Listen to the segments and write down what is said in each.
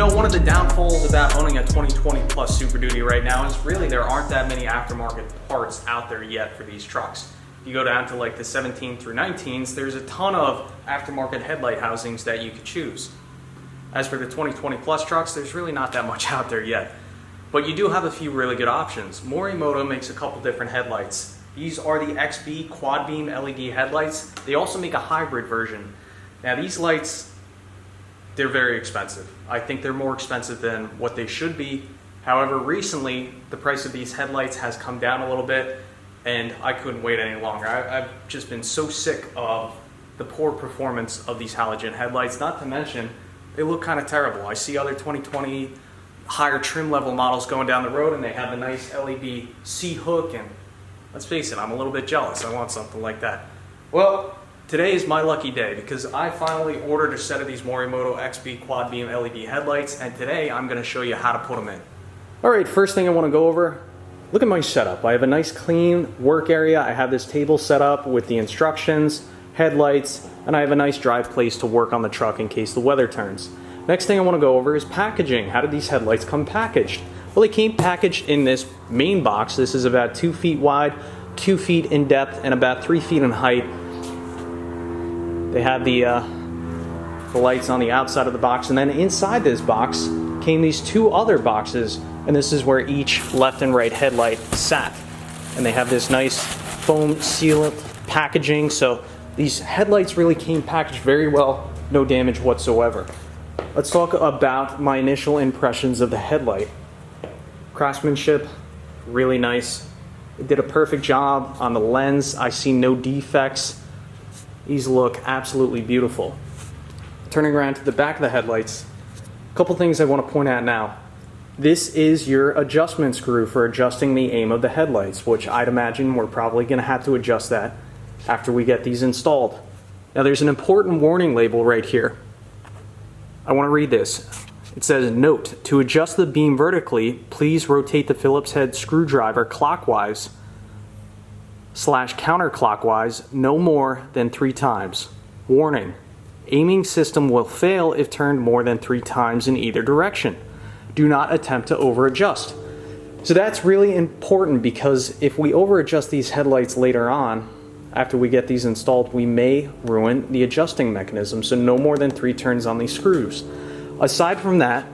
know, one of the downfalls about owning a 2020 plus Super Duty right now is really there aren't that many aftermarket parts out there yet for these trucks. You go down to like the 17 through 19s, there's a ton of aftermarket headlight housings that you could choose. As for the 2020 plus trucks, there's really not that much out there yet. But you do have a few really good options. Morimoto makes a couple different headlights. These are the XB quad beam LED headlights. They also make a hybrid version. Now these lights, they're very expensive. I think they're more expensive than what they should be. However, recently the price of these headlights has come down a little bit and I couldn't wait any longer. I've just been so sick of the poor performance of these halogen headlights, not to mention they look kind of terrible. I see other 2020 higher trim level models going down the road and they have the nice LED C-hook, and let's face it, I'm a little bit jealous. I want something like that. Well, today is my lucky day because I finally ordered a set of these Morimoto XB quad beam LED headlights, and today I'm going to show you how to put them in. Alright, first thing I want to go over, look at my setup. I have a nice clean work area. I have this table set up with the instructions, headlights, and I have a nice dry place to work on the truck in case the weather turns. Next thing I want to go over is packaging. How did these headlights come packaged? Well, they came packaged in this main box. This is about 2 feet wide, 2 feet in depth, and about 3 feet in height. They have the lights on the outside of the box, and then inside this box came these 2 other boxes, and this is where each left and right headlight sat. And they have this nice foam sealant packaging, so these headlights really came packaged very well, no damage whatsoever. Let's talk about my initial impressions of the headlight. Craftsmanship, really nice. It did a perfect job on the lens. I see no defects. These look absolutely beautiful. Turning around to the back of the headlights, a couple things I want to point out now. This is your adjustment screw for adjusting the aim of the headlights, which I'd imagine we're probably going to have to adjust that after we get these installed. Now there's an important warning label right here. I want to read this. It says, note, to adjust the beam vertically, please rotate the Phillips head screwdriver clockwise / counterclockwise no more than 3 times. Warning, aiming system will fail if turned more than 3 times in either direction. Do not attempt to over adjust. So that's really important because if we over adjust these headlights later on, after we get these installed, we may ruin the adjusting mechanism, so no more than 3 turns on these screws. Aside from that,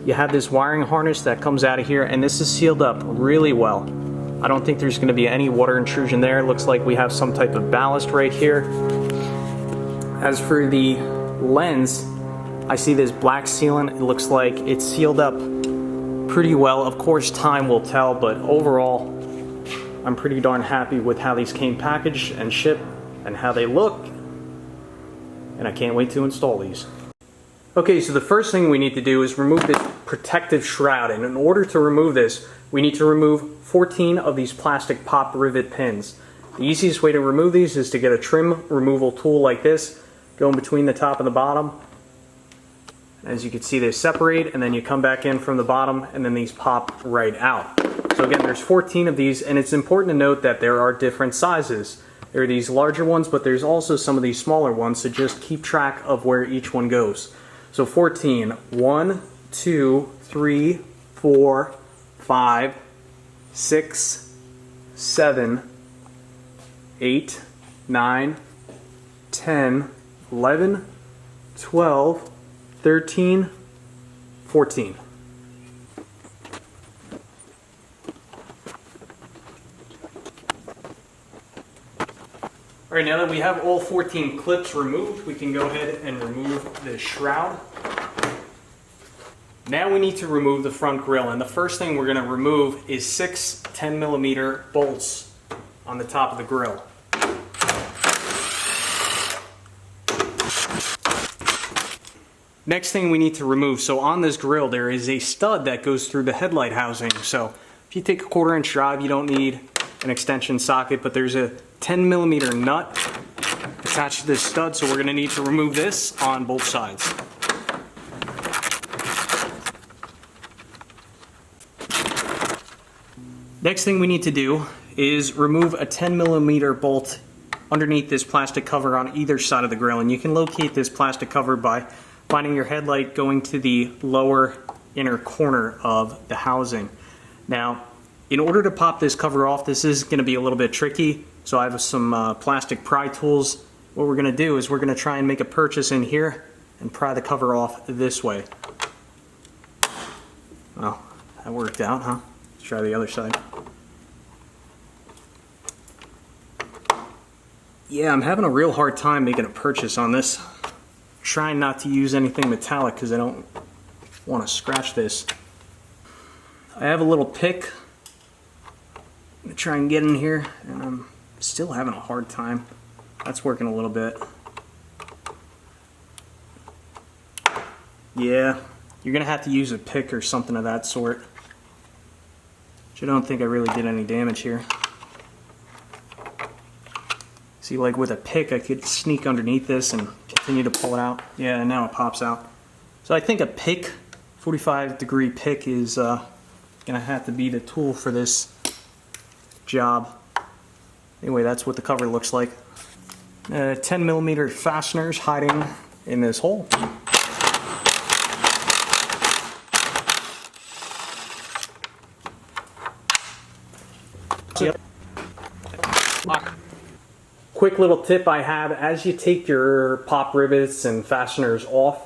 you have this wiring harness that comes out of here, and this is sealed up really well. I don't think there's going to be any water intrusion there. It looks like we have some type of ballast right here. As for the lens, I see this black sealant. It looks like it's sealed up pretty well. Of course, time will tell, but overall, I'm pretty darn happy with how these came packaged and shipped and how they look, and I can't wait to install these. Okay, so the first thing we need to do is remove this protective shroud, and in order to remove this, we need to remove 14 of these plastic pop rivet pins. The easiest way to remove these is to get a trim removal tool like this, go in between the top and the bottom. As you can see, they separate, and then you come back in from the bottom, and then these pop right out. So again, there's 14 of these, and it's important to note that there are different sizes. There are these larger ones, but there's also some of these smaller ones, so just keep track of where each one goes. So 14, 1, 2, 3, 4, 5, 6, 7, 8, 9, 10, 11, 12, 13, 14. Alright, now that we have all 14 clips removed, we can go ahead and remove the shroud. Now we need to remove the front grille, and the first thing we're going to remove is 6 10mm bolts on the top of the grille. Next thing we need to remove, so on this grille there is a stud that goes through the headlight housing. So if you take a 1/4" shroud, you don't need an extension socket, but there's a 10mm nut attached to this stud, so we're going to need to remove this on both sides. Next thing we need to do is remove a 10mm bolt underneath this plastic cover on either side of the grill, and you can locate this plastic cover by finding your headlight going to the lower inner corner of the housing. Now, in order to pop this cover off, this is going to be a little bit tricky, so I have some plastic pry tools. What we're going to do is we're going to try and make a purchase in here and pry the cover off this way. Well, that worked out, huh? Let's try the other side. Yeah, I'm having a real hard time making a purchase on this. Trying not to use anything metallic because I don't want to scratch this. I have a little pick. I'm going to try and get in here, and I'm still having a hard time. That's working a little bit. Yeah, you're going to have to use a pick or something of that sort. Which I don't think I really did any damage here. See, like with a pick, I could sneak underneath this and continue to pull it out. Yeah, and now it pops out. So I think a pick, 45-degree pick, is gonna have to be the tool for this job. Anyway, that's what the cover looks like. 10mm fasteners hiding in this hole. Yep. Lock. Quick little tip I have, as you take your pop rivets and fasteners off,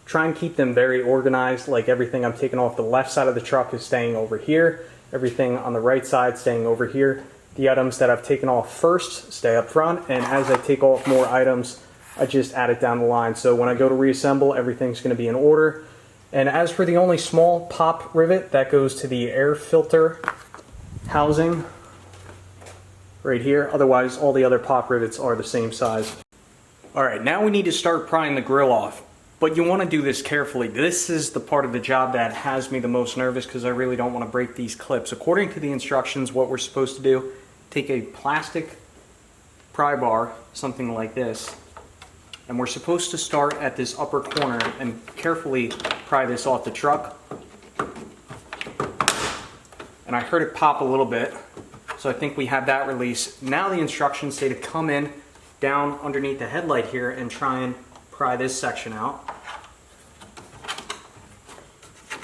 try and keep them very organized. Like everything I'm taking off the left side of the truck is staying over here. Everything on the right side staying over here. The items that I've taken off first stay up front, and as I take off more items, I just add it down the line. So when I go to reassemble, everything's going to be in order. And as for the only small pop rivet, that goes to the air filter housing right here. Otherwise, all the other pop rivets are the same size. Alright, now we need to start prying the grill off. But you want to do this carefully. This is the part of the job that has me the most nervous because I really don't want to break these clips. According to the instructions, what we're supposed to do, take a plastic pry bar, something like this, and we're supposed to start at this upper corner and carefully pry this off the truck. And I heard it pop a little bit. So I think we have that release. Now the instructions say to come in down underneath the headlight here and try and pry this section out.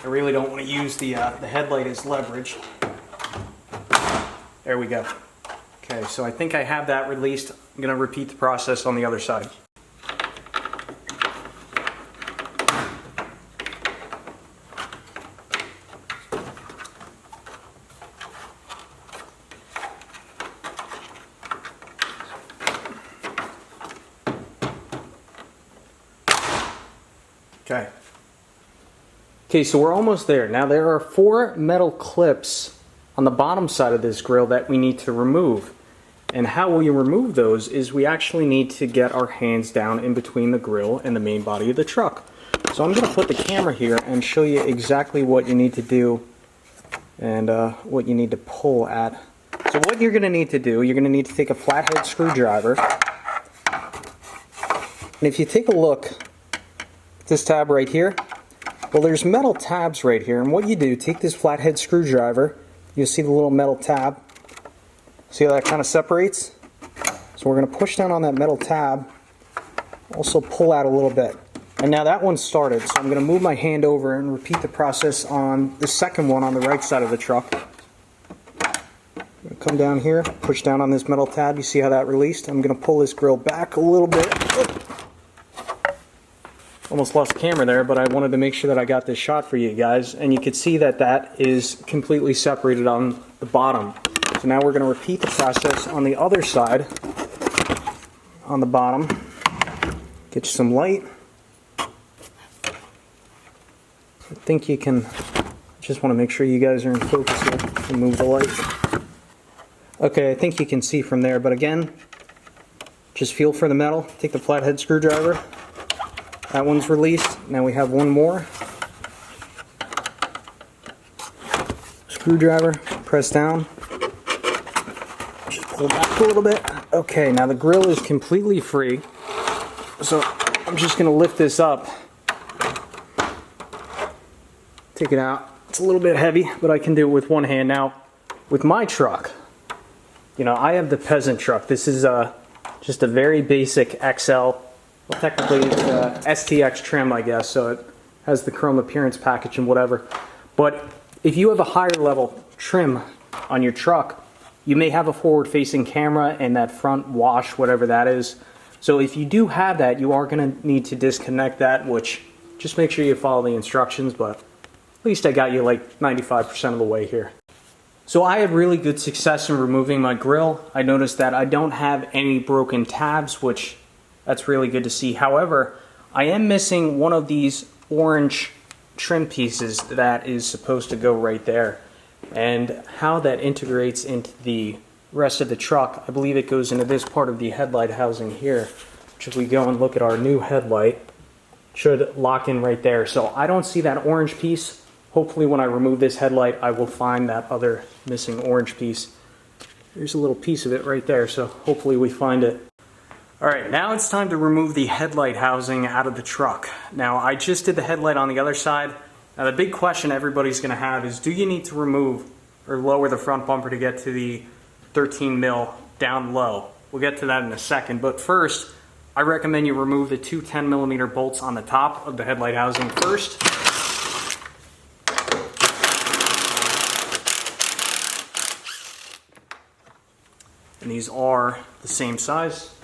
I really don't want to use the headlight as leverage. There we go. Okay, so I think I have that released. I'm going to repeat the process on the other side. Okay, so we're almost there. Now there are 4 metal clips on the bottom side of this grill that we need to remove. And how we remove those is we actually need to get our hands down in between the grill and the main body of the truck. So I'm going to put the camera here and show you exactly what you need to do and what you need to pull at. So what you're going to need to do, you're going to need to take a flathead screwdriver. And if you take a look at this tab right here, well, there's metal tabs right here, and what you do, take this flathead screwdriver, you'll see the little metal tab. See how that kind of separates? So we're going to push down on that metal tab, also pull out a little bit. And now that one's started, so I'm going to move my hand over and repeat the process on the second one on the right side of the truck. I'm going to come down here, push down on this metal tab, you see how that released? I'm going to pull this grill back a little bit. Almost lost the camera there, but I wanted to make sure that I got this shot for you guys. And you can see that that is completely separated on the bottom. So now we're going to repeat the process on the other side, on the bottom. Get you some light. I think you can, just want to make sure you guys are in focus here. Remove the light. Okay, I think you can see from there, but again, just feel for the metal. Take the flathead screwdriver. That one's released. Now we have one more. Screwdriver, press down. Just pull back a little bit. Okay, now the grill is completely free. So I'm just going to lift this up. Take it out. It's a little bit heavy, but I can do it with one hand. Now, with my truck, you know, I have the peasant truck. This is just a very basic XL well, technically it's STX trim, I guess, so it has the chrome appearance package and whatever. But if you have a higher level trim on your truck, you may have a forward-facing camera and that front wash, whatever that is. So if you do have that, you are going to need to disconnect that, which just make sure you follow the instructions, but at least I got you like 95% of the way here. So I had really good success in removing my grille. I noticed that I don't have any broken tabs, which that's really good to see. However, I am missing one of these orange trim pieces that is supposed to go right there. And how that integrates into the rest of the truck, I believe it goes into this part of the headlight housing here, which if we go and look at our new headlight, should lock in right there. So I don't see that orange piece. Hopefully when I remove this headlight, I will find that other missing orange piece. There's a little piece of it right there, so hopefully we find it. Alright, now it's time to remove the headlight housing out of the truck. Now I just did the headlight on the other side. Now the big question everybody's going to have is, do you need to remove or lower the front bumper to get to the 13 mil down low? We'll get to that in a second, but first I recommend you remove the two 10 millimeter bolts on the top of the headlight housing first. And these are the same size.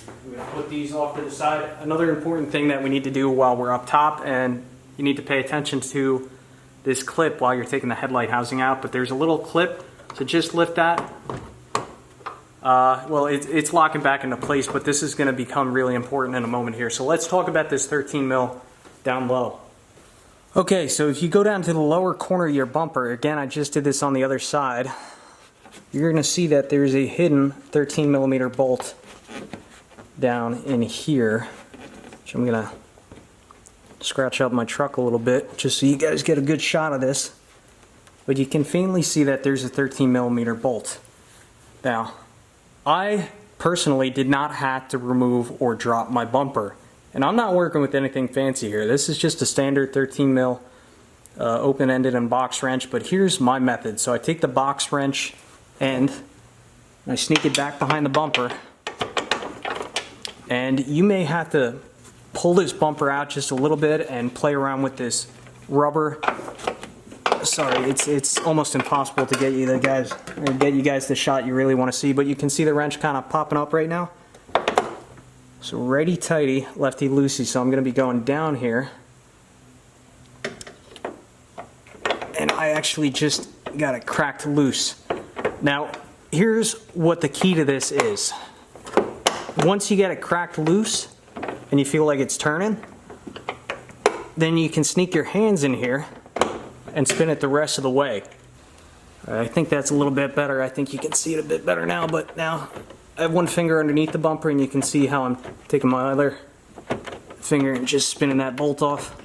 I'm going to put these off to the side. Another important thing that we need to do while we're up top, and you need to pay attention to this clip while you're taking the headlight housing out, but there's a little clip, so just lift that. Well, it's locking back into place, but this is going to become really important in a moment here. So let's talk about this 13 mil down low. Okay, so if you go down to the lower corner of your bumper, again, I just did this on the other side, you're going to see that there's a hidden 13 millimeter bolt down in here, which I'm going to scratch up my truck a little bit just so you guys get a good shot of this. But you can faintly see that there's a 13 millimeter bolt. Now, I personally did not have to remove or drop my bumper. And I'm not working with anything fancy here. This is just a standard 13 mil open-ended and box wrench, but here's my method. So I take the box wrench end and I sneak it back behind the bumper. And you may have to pull this bumper out just a little bit and play around with this rubber. Sorry, it's almost impossible to get you guys the shot you really want to see, but you can see the wrench kind of popping up right now. So righty tighty, lefty loosey. So I'm going to be going down here, and I actually just got it cracked loose. Now, here's what the key to this is. Once you get it cracked loose and you feel like it's turning, then you can sneak your hands in here and spin it the rest of the way. I think that's a little bit better. I think you can see it a bit better now, but now I have one finger underneath the bumper and you can see how I'm taking my other finger and just spinning that bolt off.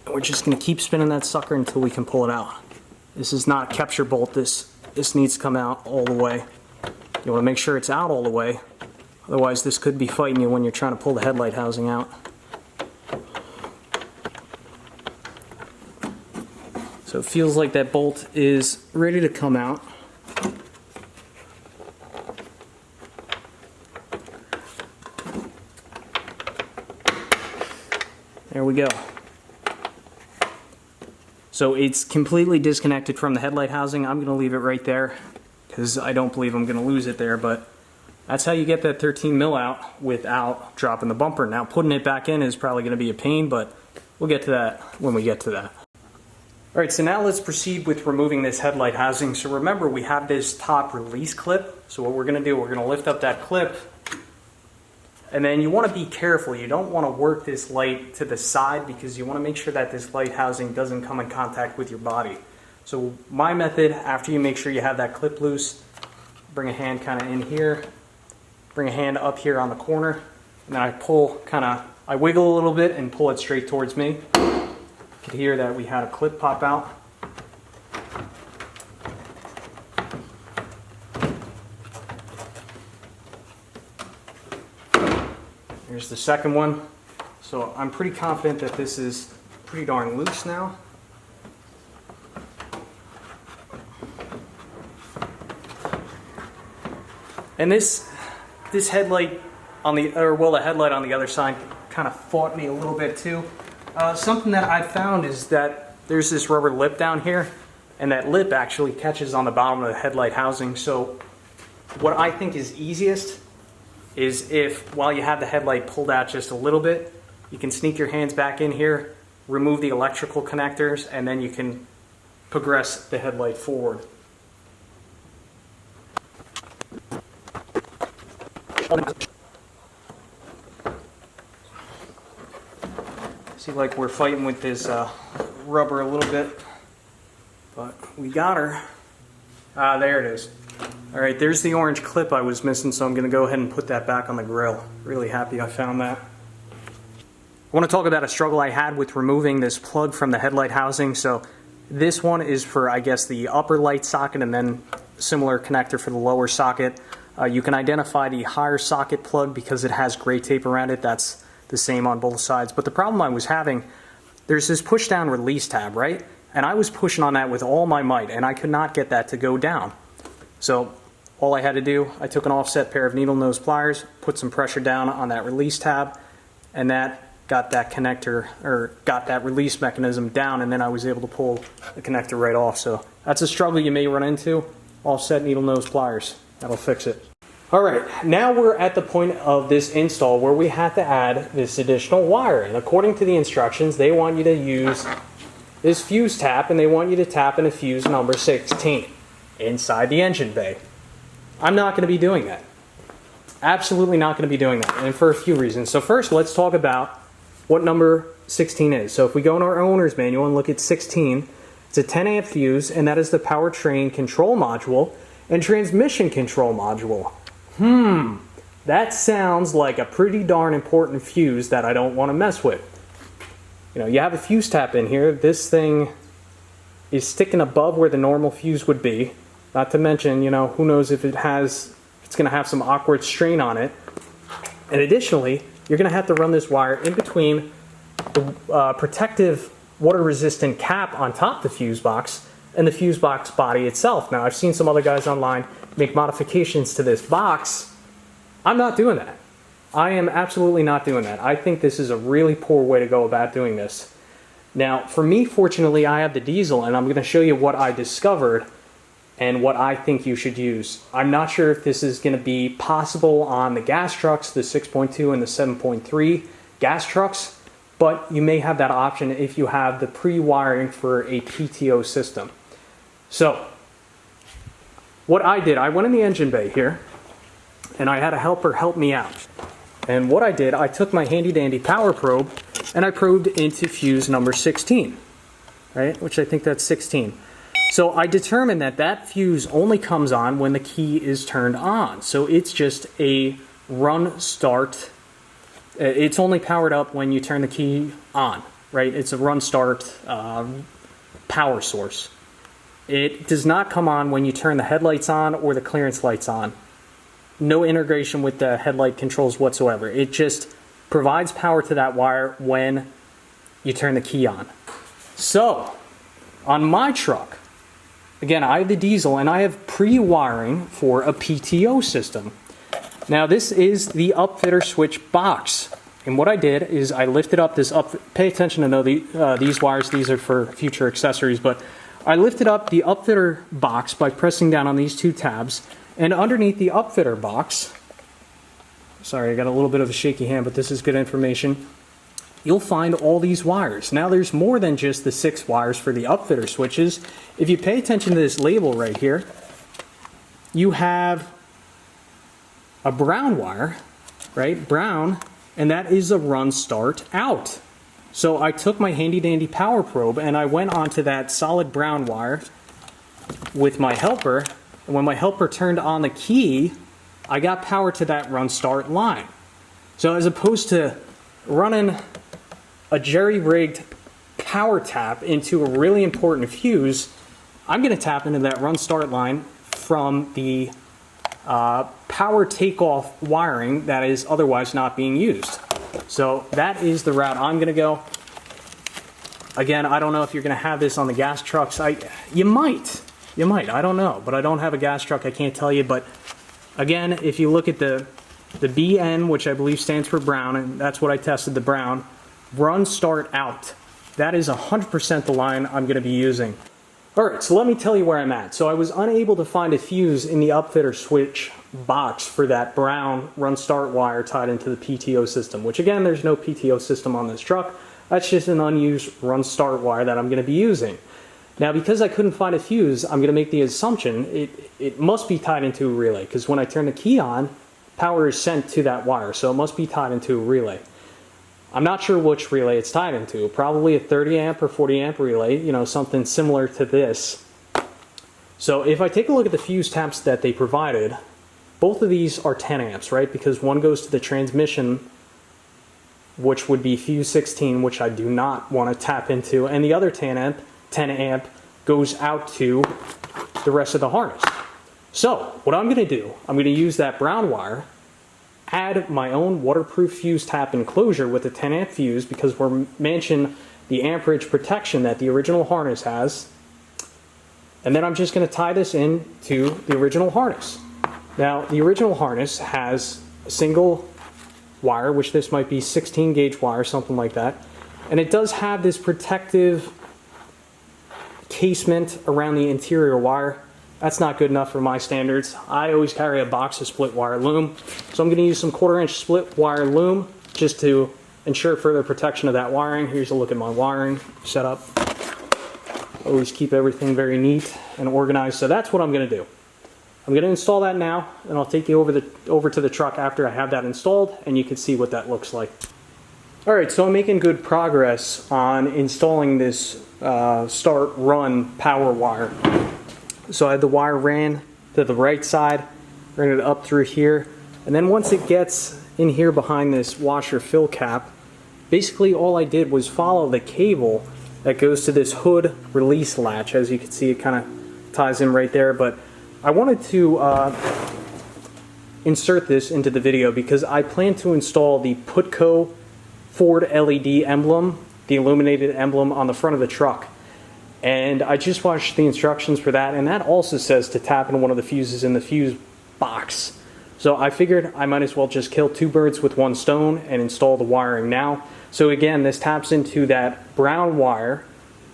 And we're just going to keep spinning that sucker until we can pull it out. This is not a capture bolt. This needs to come out all the way. You want to make sure it's out all the way. Otherwise, this could be fighting you when you're trying to pull the headlight housing out. So it feels like that bolt is ready to come out. There we go. So it's completely disconnected from the headlight housing. I'm going to leave it right there because I don't believe I'm going to lose it there, but that's how you get that 13 mil out without dropping the bumper. Now putting it back in is probably going to be a pain, but we'll get to that when we get to that. Alright, so now let's proceed with removing this headlight housing. So remember, we have this top release clip. So what we're going to do, we're going to lift up that clip, and then you want to be careful. You don't want to work this light to the side because you want to make sure that this light housing doesn't come in contact with your body. So my method, after you make sure you have that clip loose, bring a hand kind of in here, bring a hand up here on the corner, and then I pull I wiggle a little bit and pull it straight towards me. You could hear that we had a clip pop out. Here's the second one. So I'm pretty confident that this is pretty darn loose now. And this headlight on the, the headlight on the other side kind of fought me a little bit too. Something that I found is that there's this rubber lip down here, and that lip actually catches on the bottom of the headlight housing. So what I think is easiest is if, while you have the headlight pulled out just a little bit, you can sneak your hands back in here, remove the electrical connectors, and then you can progress the headlight forward. See, like we're fighting with this rubber a little bit, but we got her. There it is. All right, there's the orange clip I was missing, so I'm going to go ahead and put that back on the grill. Really happy I found that. I want to talk about a struggle I had with removing this plug from the headlight housing. So this one is for, I guess, the upper light socket, and then similar connector for the lower socket. You can identify the higher socket plug because it has gray tape around it. That's the same on both sides. But the problem I was having, there's this push down release tab, right? And I was pushing on that with all my might, and I could not get that to go down. So all I had to do, I took an offset pair of needle nose pliers, put some pressure down on that release tab, and that got that connector, or got that release mechanism down, and then I was able to pull the connector right off. So that's a struggle you may run into. Offset needle nose pliers, that'll fix it. All right, now we're at the point of this install where we have to add this additional wire. And according to the instructions, they want you to use this fuse tap, and they want you to tap in a fuse number 16 inside the engine bay. I'm not going to be doing that. Absolutely not going to be doing that, and for a few reasons. So first, let's talk about what number 16 is. So if we go in our owner's manual and look at 16, it's a 10 amp fuse, and that is the powertrain control module and transmission control module. That sounds like a pretty darn important fuse that I don't want to mess with. You know, you have a fuse tap in here. This thing is sticking above where the normal fuse would be. Not to mention, you know, who knows if it's going to have some awkward strain on it. And additionally, you're going to have to run this wire in between the protective water-resistant cap on top of the fuse box and the fuse box body itself. Now, I've seen some other guys online make modifications to this box. I'm not doing that. I am absolutely not doing that. I think this is a really poor way to go about doing this. Now, for me, fortunately, I have the diesel, and I'm going to show you what I discovered and what I think you should use. I'm not sure if this is going to be possible on the gas trucks, the 6.2 and the 7.3 gas trucks, but you may have that option if you have the pre-wiring for a PTO system. So, what I did, I went in the engine bay here, and I had a helper help me out. And what I did, I took my handy-dandy power probe, and I probed into fuse number 16, right? Which I think that's 16. So I determined that that fuse only comes on when the key is turned on. So it's just a run start. It's only powered up when you turn the key on, right? It's a run start power source. It does not come on when you turn the headlights on or the clearance lights on. No integration with the headlight controls whatsoever. It just provides power to that wire when you turn the key on. So, on my truck, again, I have the diesel, and I have pre-wiring for a PTO system. Now, this is the upfitter switch box. And what I did is I lifted up this pay attention to know these wires, these are for future accessories, but I lifted up the upfitter box by pressing down on these two tabs, and underneath the upfitter box, sorry, I got a little bit of a shaky hand, but this is good information, you'll find all these wires. Now, there's more than just the 6 wires for the upfitter switches. If you pay attention to this label right here, you have a brown wire, right? Brown, and that is a run start out. So I took my handy-dandy power probe, and I went onto that solid brown wire with my helper, and when my helper turned on the key, I got power to that run start line. So as opposed to running a jerry-rigged power tap into a really important fuse, I'm going to tap into that run start line from the power takeoff wiring that is otherwise not being used. So that is the route I'm going to go. Again, I don't know if you're going to have this on the gas trucks. You might, I don't know, but I don't have a gas truck, I can't tell you. But again, if you look at the the BN, which I believe stands for brown, and that's what I tested, the brown, run start out. That is 100% the line I'm going to be using. Alright, so let me tell you where I'm at. So I was unable to find a fuse in the upfitter switch box for that brown run start wire tied into the PTO system, which again, there's no PTO system on this truck. That's just an unused run start wire that I'm going to be using. Now, because I couldn't find a fuse, I'm going to make the assumption it must be tied into a relay, because when I turn the key on, power is sent to that wire, so it must be tied into a relay. I'm not sure which relay it's tied into. Probably a 30 amp or 40 amp relay, you know, something similar to this. So if I take a look at the fuse taps that they provided, both of these are 10 amps, right? Because one goes to the transmission, which would be fuse 16, which I do not want to tap into, and the other 10 amp goes out to the rest of the harness. So what I'm going to do, I'm going to use that brown wire, add my own waterproof fuse tap enclosure with a 10 amp fuse, because we're mentioning the amperage protection that the original harness has, and then I'm just going to tie this in to the original harness. Now, the original harness has a single wire, which this might be 16 gauge wire, something like that, and it does have this protective casement around the interior wire. That's not good enough for my standards. I always carry a box of split wire loom, so I'm going to use some 1/4 inch split wire loom just to ensure further protection of that wiring. Here's a look at my wiring setup. Always keep everything very neat and organized, so that's what I'm going to do. I'm going to install that now, and I'll take you over to the truck after I have that installed, and you can see what that looks like. Alright, so I'm making good progress on installing this start run power wire. So I had the wire ran to the right side, ran it up through here, and then once it gets in here behind this washer fill cap, basically all I did was follow the cable that goes to this hood release latch. As you can see, it kind of ties in right there, but I wanted to insert this into the video because I plan to install the Putco Ford LED emblem, the illuminated emblem on the front of the truck. And I just watched the instructions for that, and that also says to tap in one of the fuses in the fuse box. So I figured I might as well just kill two birds with one stone and install the wiring now. So again, this taps into that brown wire,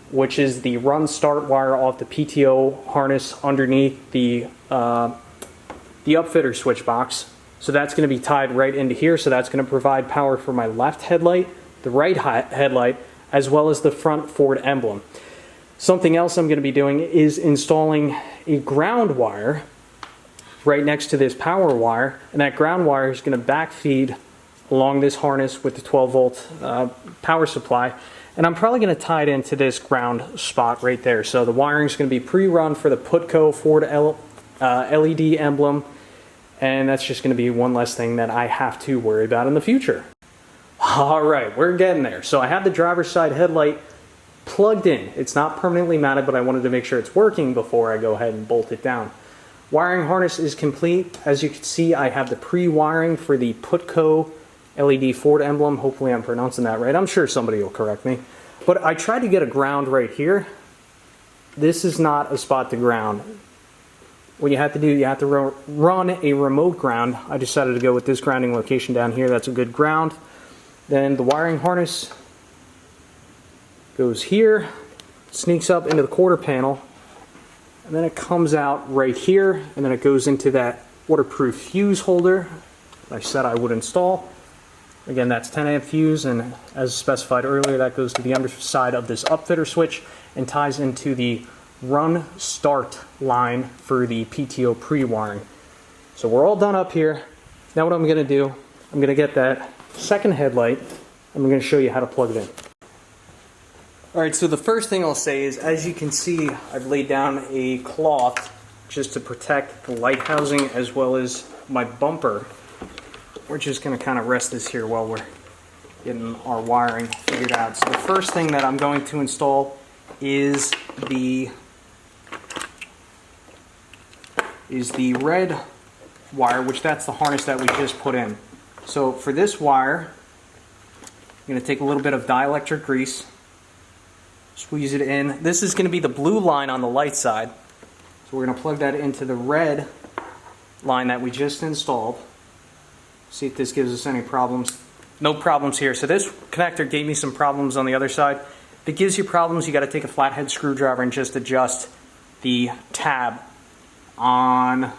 which is the run start wire off the PTO harness underneath the upfitter switch box. So that's going to be tied right into here. So that's going to provide power for my left headlight, the right headlight, as well as the front Ford emblem. Something else I'm going to be doing is installing a ground wire right next to this power wire, and that ground wire is going to backfeed along this harness with the 12 volt power supply, and I'm probably going to tie it into this ground spot right there. So the wiring is going to be pre-run for the Putco Ford LED emblem, and that's just going to be one less thing that I have to worry about in the future. Alright, we're getting there. So I have the driver's side headlight plugged in. It's not permanently mounted, but I wanted to make sure it's working before I go ahead and bolt it down. Wiring harness is complete. As you can see, I have the pre-wiring for the Putco LED Ford emblem. Hopefully I'm pronouncing that right. I'm sure somebody will correct me. But I tried to get a ground right here. This is not a spot to ground. What you have to do, you have to run a remote ground. I decided to go with this grounding location down here. That's a good ground. Then the wiring harness goes here, sneaks up into the quarter panel, and then it comes out right here, and then it goes into that waterproof fuse holder I said I would install. Again, that's 10 amp fuse, and as specified earlier, that goes to the underside of this upfitter switch and ties into the run start line for the PTO pre-wiring. So we're all done up here. Now what I'm going to do, I'm going to get that second headlight, and I'm going to show you how to plug it in. Alright, so the first thing I'll say is, as you can see, I've laid down a cloth just to protect the light housing as well as my bumper. We're just going to kind of rest this here while we're getting our wiring figured out. So the first thing that I'm going to install is the red wire, which that's the harness that we just put in. So for this wire, I'm going to take a little bit of dielectric grease, squeeze it in. This is going to be the blue line on the light side. So we're going to plug that into the red line that we just installed. See if this gives us any problems. No problems here. So this connector gave me some problems on the other side. If it gives you problems, you got to take a flathead screwdriver and just adjust the tab on,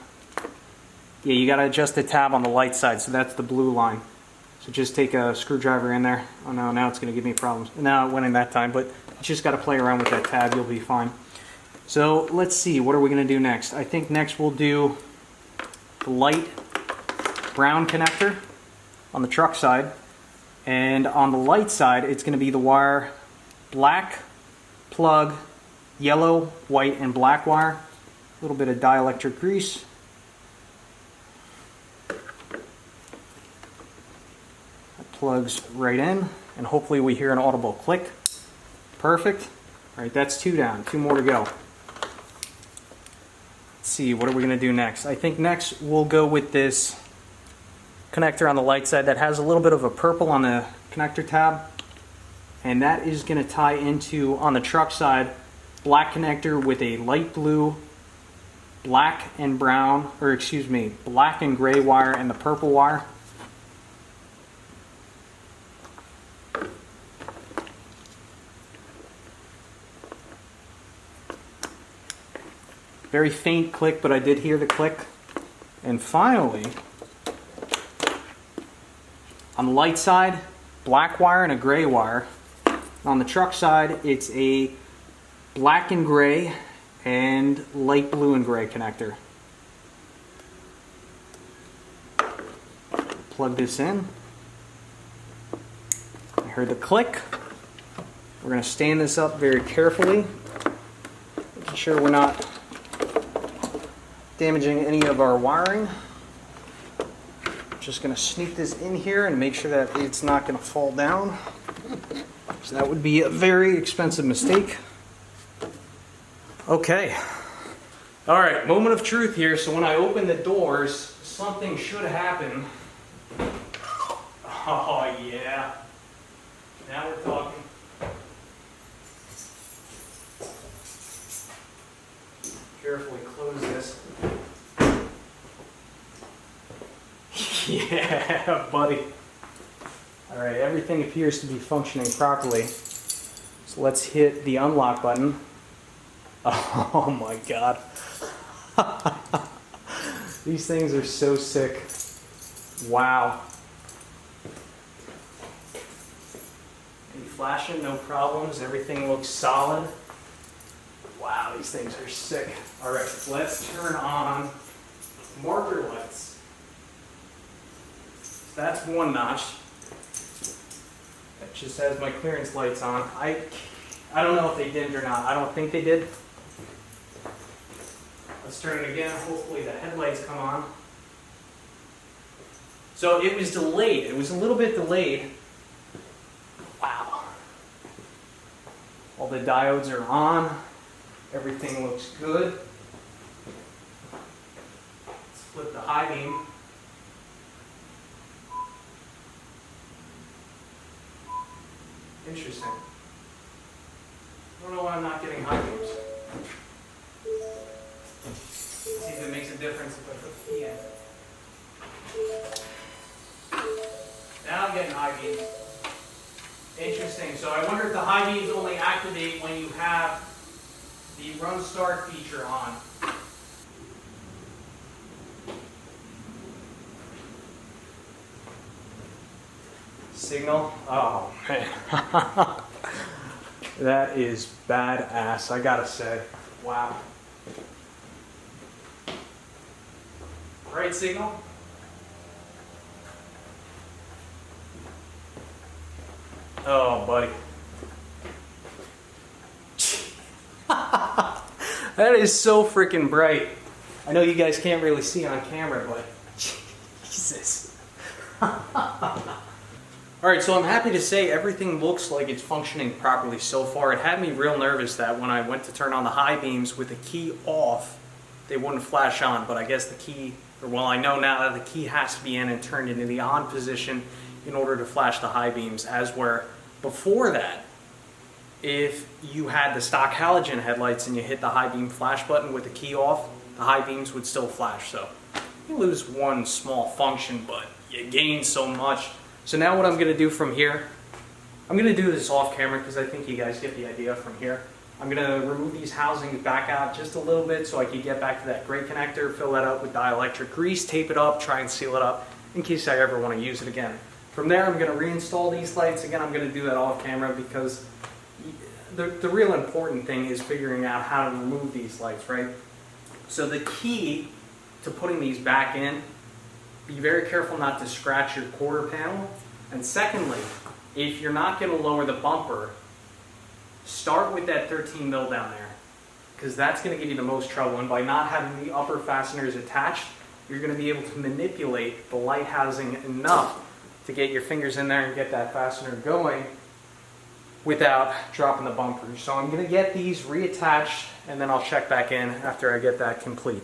yeah, you got to adjust the tab on the light side. So that's the blue line. So just take a screwdriver in there. Oh no, now it's going to give me problems. No, it went in that time, but you just got to play around with that tab. You'll be fine. So let's see, what are we going to do next? I think next we'll do the light brown connector on the truck side. And on the light side, it's going to be the wire black plug, yellow, white, and black wire. A little bit of dielectric grease. That plugs right in, and hopefully we hear an audible click. Perfect. All right, that's 2 down, 2 more to go. Let's see, what are we going to do next? I think next we'll go with this connector on the light side that has a little bit of a purple on the connector tab, and that is going to tie into, on the truck side, black connector with a light blue, black and brown, or excuse me, black and gray wire and the purple wire. Very faint click, but I did hear the click. And finally, on the light side, black wire and a gray wire. On the truck side, it's a black and gray and light blue and gray connector. Plug this in. I heard the click. We're going to stand this up very carefully, making sure we're not damaging any of our wiring. Just going to sneak this in here and make sure that it's not going to fall down. So that would be a very expensive mistake. Okay. All right, moment of truth here. So when I open the doors, something should happen. Oh yeah. Now we're talking. Carefully close this. Yeah, buddy. All right, everything appears to be functioning properly. So let's hit the unlock button. Oh my God. These things are so sick. Wow. Any flashing, no problems. Everything looks solid. Wow, these things are sick. All right, let's turn on marker lights. That's 1 notch. It just has my clearance lights on. I don't know if they dimmed or not. I don't think they did. Let's turn it again. Hopefully the headlights come on. So it was delayed. It was a little bit delayed. Wow. All the diodes are on. Everything looks good. Let's flip the high beam. Interesting. I don't know why I'm not getting high beams. See if it makes a difference if I put the key in. Now I'm getting high beams. Interesting. So I wonder if the high beams only activate when you have the run start feature on. Signal. Oh man. That is badass, I gotta say. Wow. Right signal. Oh, buddy. That is so freaking bright. I know you guys can't really see on camera, but Jesus. Alright, so I'm happy to say everything looks like it's functioning properly so far. It had me real nervous that when I went to turn on the high beams with the key off, they wouldn't flash on, but I guess the key, or well, I know now that the key has to be in and turned into the on position in order to flash the high beams, as where before that, if you had the stock halogen headlights and you hit the high beam flash button with the key off, the high beams would still flash. So you lose one small function, but you gain so much. So now what I'm going to do from here, I'm going to do this off camera because I think you guys get the idea from here. I'm going to remove these housings back out just a little bit so I can get back to that gray connector, fill that up with dielectric grease, tape it up, try and seal it up in case I ever want to use it again. From there, I'm going to reinstall these lights. Again, I'm going to do that off camera because the real important thing is figuring out how to remove these lights, right? So the key to putting these back in, be very careful not to scratch your quarter panel. And secondly, if you're not going to lower the bumper, start with that 13 mil down there, because that's going to give you the most trouble. And by not having the upper fasteners attached, you're going to be able to manipulate the light housing enough to get your fingers in there and get that fastener going without dropping the bumper. So I'm going to get these reattached and then I'll check back in after I get that complete.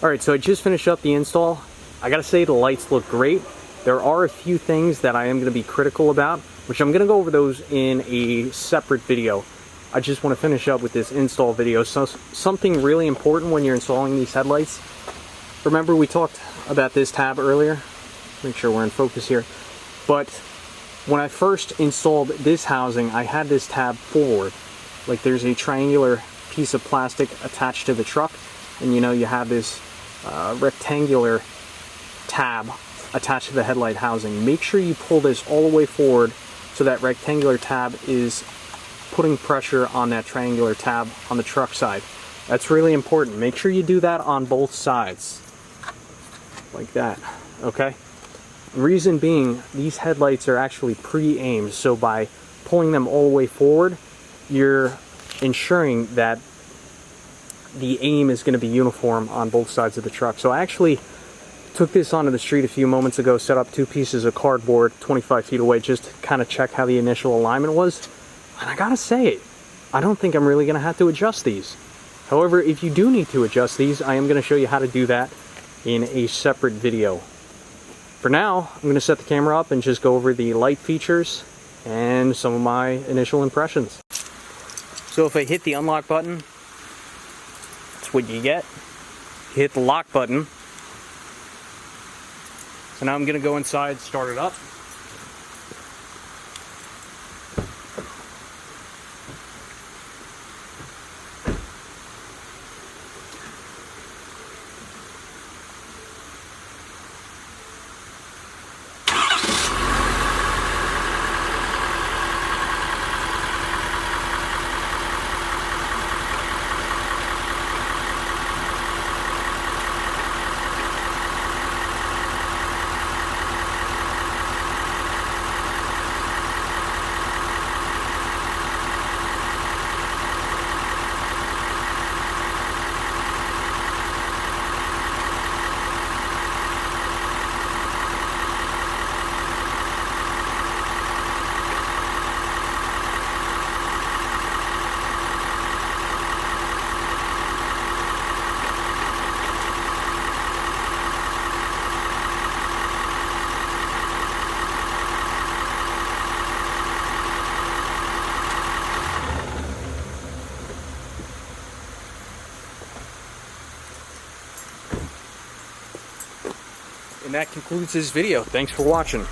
Alright, so I just finished up the install. I gotta say the lights look great. There are a few things that I am going to be critical about, which I'm going to go over those in a separate video. I just want to finish up with this install video. So something really important when you're installing these headlights. Remember we talked about this tab earlier? Make sure we're in focus here. But when I first installed this housing, I had this tab forward. Like there's a triangular piece of plastic attached to the truck, and you know you have this rectangular tab attached to the headlight housing. Make sure you pull this all the way forward so that rectangular tab is putting pressure on that triangular tab on the truck side. That's really important. Make sure you do that on both sides. Like that, okay? Reason being, these headlights are actually pre-aimed, so by pulling them all the way forward, you're ensuring that the aim is going to be uniform on both sides of the truck. So I actually took this onto the street a few moments ago, set up 2 pieces of cardboard 25 feet away just to kind of check how the initial alignment was. And I gotta say, I don't think I'm really going to have to adjust these. However, if you do need to adjust these, I am going to show you how to do that in a separate video. For now, I'm going to set the camera up and just go over the light features and some of my initial impressions. So if I hit the unlock button, that's what you get. Hit the lock button. So now I'm going to go inside, start it up. And that concludes this video. Thanks for watching.